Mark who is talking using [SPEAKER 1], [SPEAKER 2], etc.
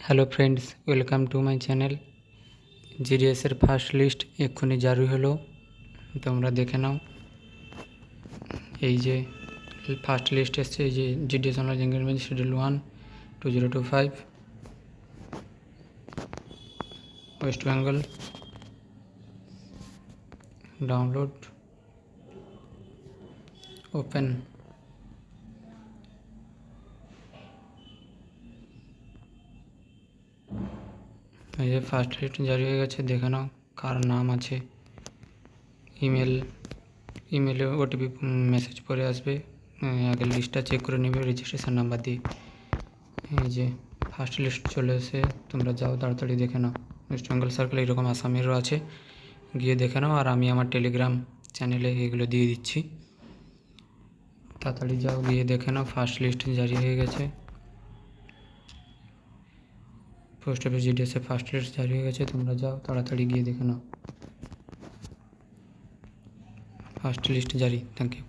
[SPEAKER 1] Hello friends, welcome to my channel. জিডিএসের first list এক্ষুনি জারি হলো, তোমরা দেখে নাও। এই যে ফার্স্ট লিস্ট এসছে, এই যে জিডিএস অনলাইন ইংরেজি schedule 1 2025 West Bengal. Download, open. এই যে ফার্স্ট লিস্ট জারি হয়ে গেছে, দেখে নাও কার নাম আছে। ইমেলে ওটিপি মেসেজ পরে আসবে, আগে লিস্টটা চেক করে নেবে রেজিস্ট্রেশন নাম্বার দিয়ে। এই যে ফার্স্ট লিস্ট চলে এসে, তোমরা যাও তাড়াতাড়ি দেখে নাও। ওয়েস্ট বেঙ্গল সার্কেল এরকম আসামেরও আছে, গিয়ে দেখে নাও। আর আমি আমার টেলিগ্রাম চ্যানেলে এগুলো দিয়ে দিচ্ছি, তাড়াতাড়ি যাও গিয়ে দেখে নাও। ফার্স্ট লিস্ট জারি হয়ে গেছে, পোস্ট অফিস জিডিএসে ফার্স্ট লিস্ট জারি হয়ে গেছে, তোমরা যাও তাড়াতাড়ি গিয়ে দেখে নাও। ফার্স্ট লিস্ট জারি। Thank you.